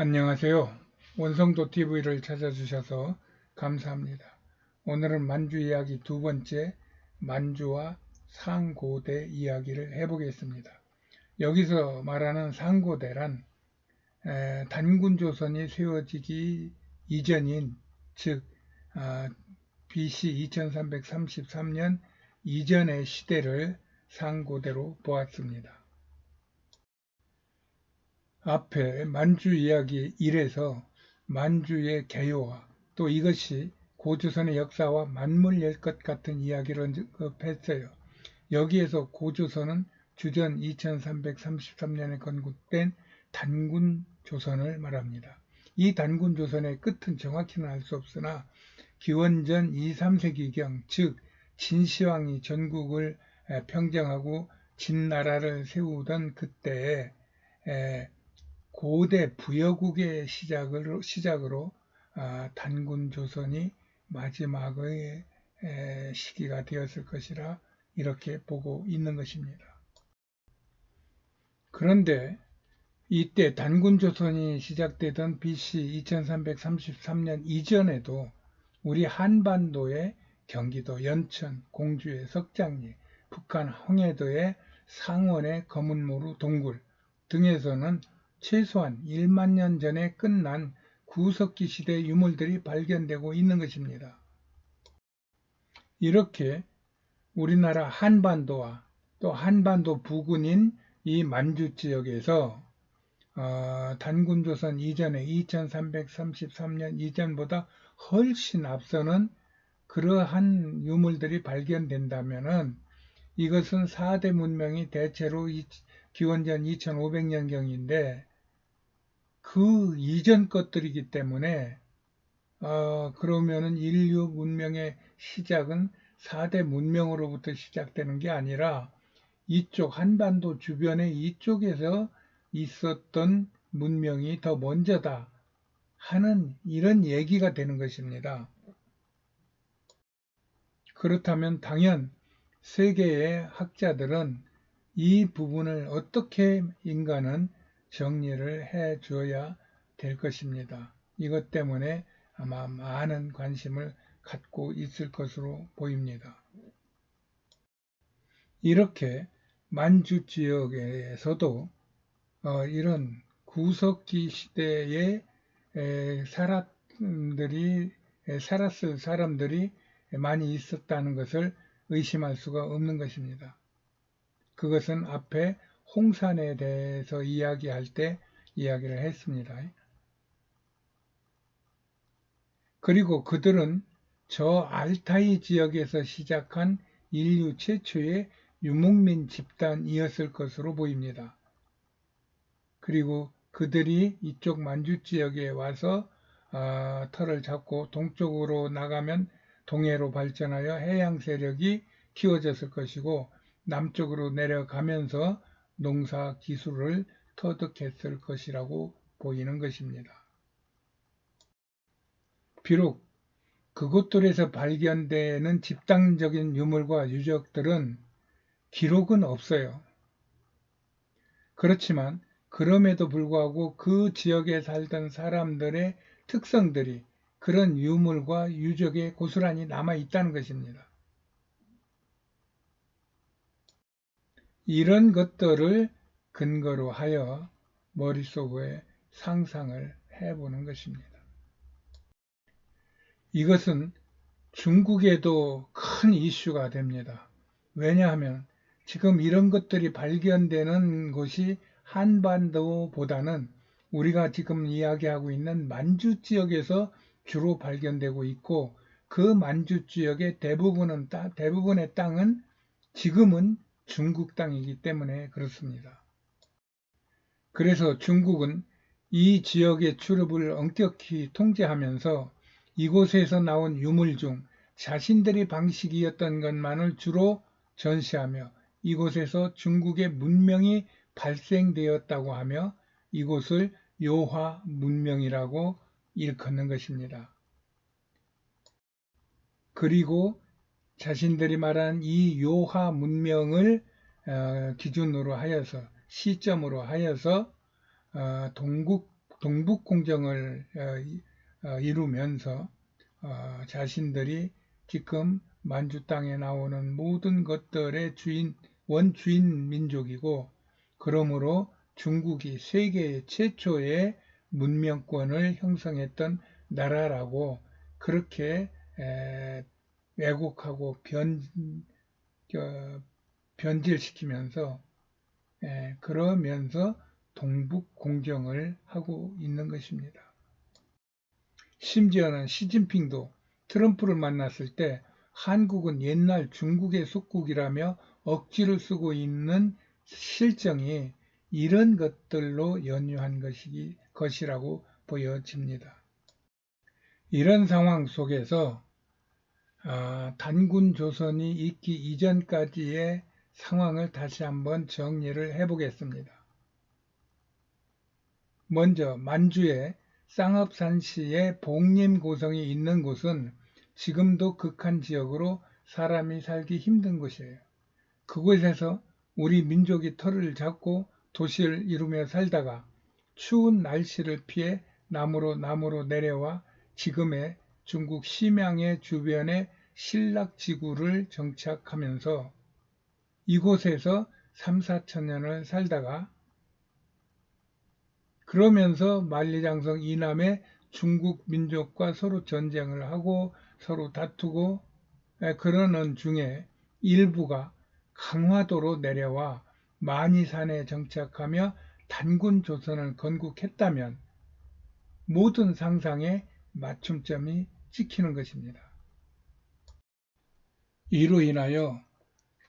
안녕하세요. 원성도 TV를 찾아주셔서 감사합니다. 오늘은 만주 이야기 두 번째 만주와 상고대 이야기를 해보겠습니다. 여기서 말하는 상고대란 단군조선이 세워지기 이전인 즉 BC 2333년 이전의 시대를 상고대로 보았습니다. 앞에 만주 이야기 1에서 만주의 개요와 또 이것이 고조선의 역사와 맞물릴 것 같은 이야기를 언급했어요. 여기에서 고조선은 주전 2333년에 건국된 단군조선을 말합니다. 이 단군조선의 끝은 정확히는 알 수 없으나 기원전 2, 3세기경 즉 진시황이 전국을 평정하고 진나라를 세우던 그때에 고대 부여국의 시작으로 단군조선이 마지막의 시기가 되었을 것이라 이렇게 보고 있는 것입니다. 그런데 이때 단군조선이 시작되던 BC 2333년 이전에도 우리 한반도의 경기도 연천, 공주의 석장리, 북한 홍해도의 상원의 검은모루 동굴 등에서는 최소한 1만 년 전에 끝난 구석기 시대 유물들이 발견되고 있는 것입니다. 이렇게 우리나라 한반도와 또 한반도 부근인 이 만주 지역에서 단군조선 이전에 2333년 이전보다 훨씬 앞서는 그러한 유물들이 발견된다면 이것은 4대 문명이 대체로 기원전 2500년경인데 그 이전 것들이기 때문에 그러면은 인류 문명의 시작은 4대 문명으로부터 시작되는 게 아니라 이쪽 한반도 주변의 이쪽에서 있었던 문명이 더 먼저다 하는 이런 얘기가 되는 것입니다. 그렇다면 당연 세계의 학자들은 이 부분을 어떻게 인간은 정리를 해 줘야 될 것입니다. 이것 때문에 아마 많은 관심을 갖고 있을 것으로 보입니다. 이렇게 만주 지역에서도 이런 구석기 시대에 살았을 사람들이 많이 있었다는 것을 의심할 수가 없는 것입니다. 그것은 앞에 홍산에 대해서 이야기할 때 이야기를 했습니다. 그리고 그들은 저 알타이 지역에서 시작한 인류 최초의 유목민 집단이었을 것으로 보입니다. 그리고 그들이 이쪽 만주 지역에 와서 터를 잡고 동쪽으로 나가면 동해로 발전하여 해양 세력이 키워졌을 것이고 남쪽으로 내려가면서 농사 기술을 터득했을 것이라고 보이는 것입니다. 비록 그곳들에서 발견되는 집단적인 유물과 유적들은 기록은 없어요. 그렇지만 그럼에도 불구하고 그 지역에 살던 사람들의 특성들이 그런 유물과 유적에 고스란히 남아 있다는 것입니다. 이런 것들을 근거로 하여 머릿속에 상상을 해보는 것입니다. 이것은 중국에도 큰 이슈가 됩니다. 왜냐하면 지금 이런 것들이 발견되는 곳이 한반도보다는 우리가 지금 이야기하고 있는 만주 지역에서 주로 발견되고 있고 그 만주 지역의 대부분의 땅은 지금은 중국 땅이기 때문에 그렇습니다. 그래서 중국은 이 지역의 출입을 엄격히 통제하면서 이곳에서 나온 유물 중 자신들의 방식이었던 것만을 주로 전시하며 이곳에서 중국의 문명이 발생되었다고 하며 이곳을 요하 문명이라고 일컫는 것입니다. 그리고 자신들이 말한 이 요하 문명을 기준으로 하여서 시점으로 하여서 동국 동북공정을 이루면서 자신들이 지금 만주 땅에 나오는 모든 것들의 원주인 민족이고, 그러므로 중국이 세계 최초의 문명권을 형성했던 나라라고 그렇게 왜곡하고 변질시키면서 그러면서 동북공정을 하고 있는 것입니다. 심지어는 시진핑도 트럼프를 만났을 때 한국은 옛날 중국의 속국이라며 억지를 쓰고 있는 실정이 이런 것들로 연유한 것이라고 보여집니다. 이런 상황 속에서 단군 조선이 있기 이전까지의 상황을 다시 한번 정리를 해보겠습니다. 먼저 만주의 쌍업산시의 복림고성이 있는 곳은 지금도 극한 지역으로 사람이 살기 힘든 곳이에요. 그곳에서 우리 민족이 터를 잡고 도시를 이루며 살다가 추운 날씨를 피해 남으로 내려와 지금의 중국 심양의 주변의 신락지구를 정착하면서 이곳에서 3, 4천 년을 살다가 그러면서 만리장성 이남의 중국 민족과 서로 전쟁을 하고 서로 다투고 그러는 중에 일부가 강화도로 내려와 만이산에 정착하며 단군 조선을 건국했다면 모든 상상의 맞춤점이 찍히는 것입니다. 이로 인하여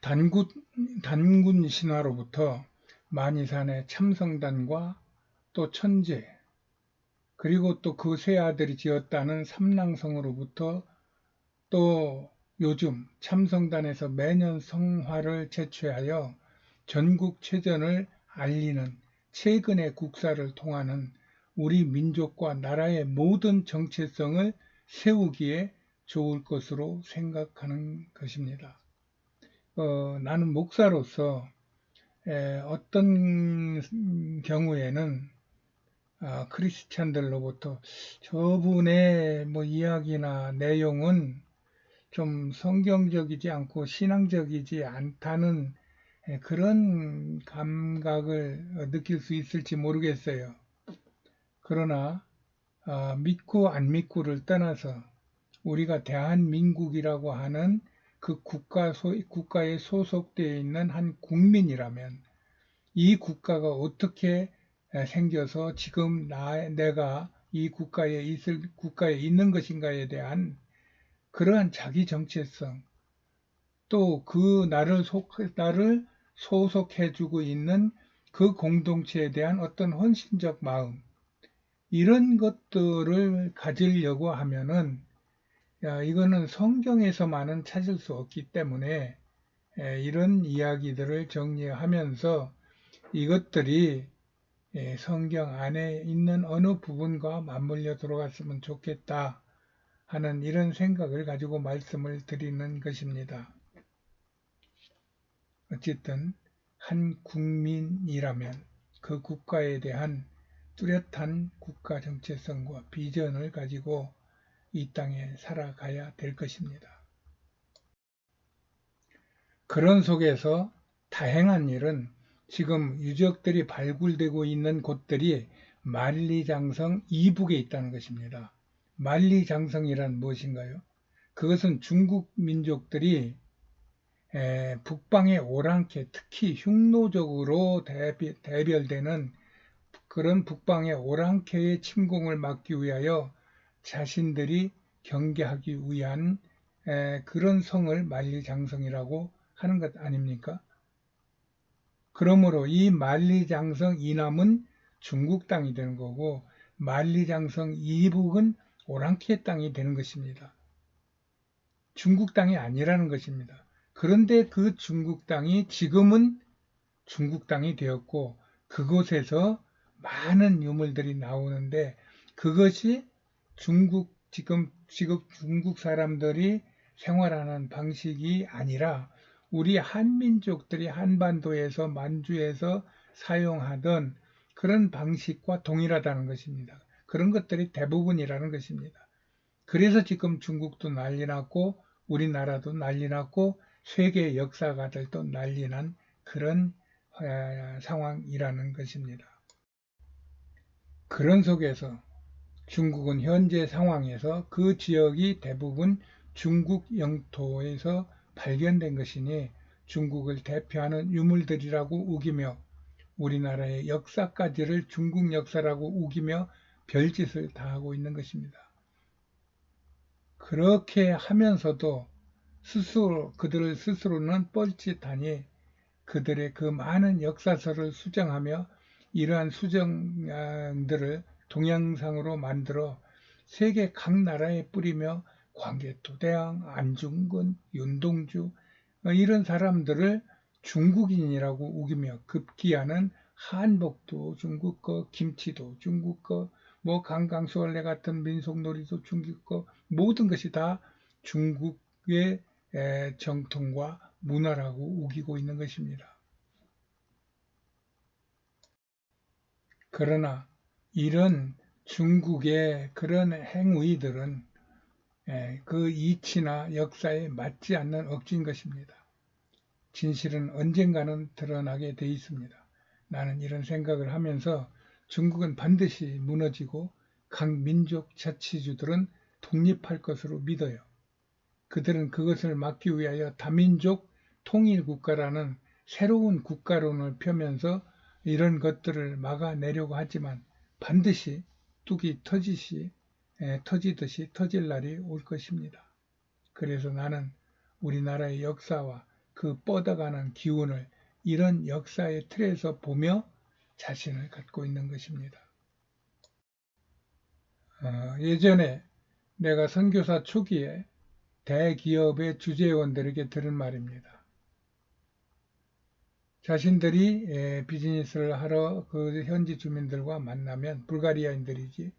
단군 신화로부터 만이산의 참성단과 또 천재, 그리고 또 그 세 아들이 지었다는 삼랑성으로부터 또 요즘 참성단에서 매년 성화를 제취하여 전국체전을 알리는 최근의 국사를 통하는 우리 민족과 나라의 모든 정체성을 세우기에 좋을 것으로 생각하는 것입니다. 나는 목사로서 어떤 경우에는 크리스찬들로부터 저분의 이야기나 내용은 좀 성경적이지 않고 신앙적이지 않다는 그런 감각을 느낄 수 있을지 모르겠어요. 그러나 믿고 안 믿고를 떠나서 우리가 대한민국이라고 하는 그 국가에 소속되어 있는 한 국민이라면 이 국가가 어떻게 생겨서 지금 내가 이 국가에 있는 것인가에 대한 그러한 자기 정체성, 또 그 나를 소속해주고 있는 그 공동체에 대한 어떤 헌신적 마음, 이런 것들을 가지려고 하면은 이거는 성경에서만은 찾을 수 없기 때문에 이런 이야기들을 정리하면서 이것들이 성경 안에 있는 어느 부분과 맞물려 들어갔으면 좋겠다 하는 이런 생각을 가지고 말씀을 드리는 것입니다. 어쨌든 한 국민이라면 그 국가에 대한 뚜렷한 국가 정체성과 비전을 가지고 이 땅에 살아가야 될 것입니다. 그런 속에서 다행한 일은 지금 유적들이 발굴되고 있는 곳들이 만리장성 이북에 있다는 것입니다. 만리장성이란 무엇인가요? 그것은 중국 민족들이 북방의 오랑캐, 특히 흉노적으로 대별되는 그런 북방의 오랑캐의 침공을 막기 위하여 자신들이 경계하기 위한 그런 성을 만리장성이라고 하는 것 아닙니까? 그러므로 이 만리장성 이남은 중국 땅이 되는 거고 만리장성 이북은 오랑캐 땅이 되는 것입니다. 중국 땅이 아니라는 것입니다. 그런데 그 중국 땅이 지금은 중국 땅이 되었고 그곳에서 많은 유물들이 나오는데 그것이 지금 중국 사람들이 생활하는 방식이 아니라 우리 한민족들이 한반도에서 만주에서 사용하던 그런 방식과 동일하다는 것입니다. 그런 것들이 대부분이라는 것입니다. 그래서 지금 중국도 난리 났고 우리나라도 난리 났고 세계 역사가들도 난리 난 그런 상황이라는 것입니다. 그런 속에서 중국은 현재 상황에서 그 지역이 대부분 중국 영토에서 발견된 것이니 중국을 대표하는 유물들이라고 우기며 우리나라의 역사까지를 중국 역사라고 우기며 별짓을 다하고 있는 것입니다. 그렇게 하면서도 그들 스스로는 뻘짓하니 그들의 그 많은 역사서를 수정하며 이러한 수정들을 동영상으로 만들어 세계 각 나라에 뿌리며 광개토대왕, 안중근, 윤동주 이런 사람들을 중국인이라고 우기며 급기야는 한복도 중국 거, 김치도 중국 거, 뭐 강강수월래 같은 민속놀이도 중국 거, 모든 것이 다 중국의 정통과 문화라고 우기고 있는 것입니다. 그러나 이런 중국의 그런 행위들은 그 이치나 역사에 맞지 않는 억지인 것입니다. 진실은 언젠가는 드러나게 돼 있습니다. 나는 이런 생각을 하면서 중국은 반드시 무너지고 각 민족 자치주들은 독립할 것으로 믿어요. 그들은 그것을 막기 위하여 다민족 통일국가라는 새로운 국가론을 펴면서 이런 것들을 막아내려고 하지만 반드시 뚝이 터지듯이 터질 날이 올 것입니다. 그래서 나는 우리나라의 역사와 그 뻗어가는 기운을 이런 역사의 틀에서 보며 자신을 갖고 있는 것입니다. 예전에 내가 선교사 초기에 대기업의 주재원들에게 들은 말입니다. 자신들이 비즈니스를 하러 그 현지 주민들과 만나면 불가리아인들이지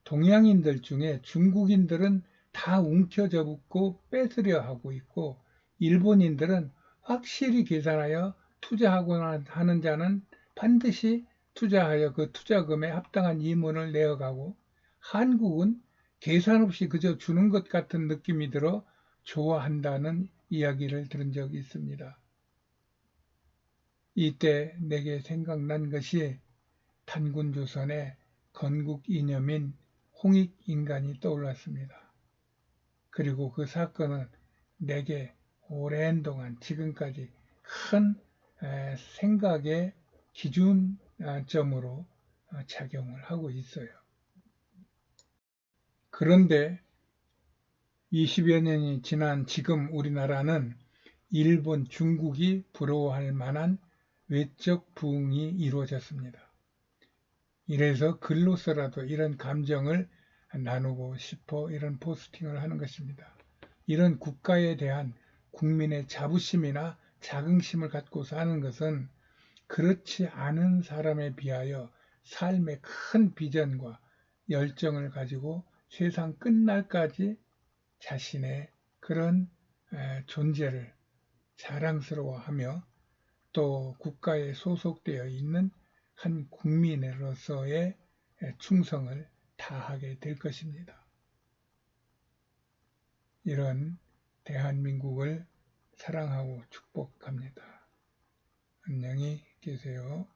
동양인들 중에 중국인들은 다 움켜잡고 뺏으려 하고 있고 일본인들은 확실히 계산하여 투자하고 하는 자는 반드시 투자하여 그 투자금에 합당한 이문을 내어가고 한국은 계산 없이 그저 주는 것 같은 느낌이 들어 좋아한다는 이야기를 들은 적이 있습니다. 이때 내게 생각난 것이 단군조선의 건국 이념인 홍익인간이 떠올랐습니다. 그리고 그 사건은 내게 오랜 동안 지금까지 큰 생각의 기준점으로 작용을 하고 있어요. 그런데 20여 년이 지난 지금 우리나라는 일본, 중국이 부러워할 만한 외적 부흥이 이루어졌습니다. 이래서 글로서라도 이런 감정을 나누고 싶어 이런 포스팅을 하는 것입니다. 이런 국가에 대한 국민의 자부심이나 자긍심을 갖고 사는 것은 그렇지 않은 사람에 비하여 삶의 큰 비전과 열정을 가지고 세상 끝날까지 자신의 그런 존재를 자랑스러워하며 또 국가에 소속되어 있는 한 국민으로서의 충성을 다하게 될 것입니다. 이런 대한민국을 사랑하고 축복합니다. 안녕히 계세요.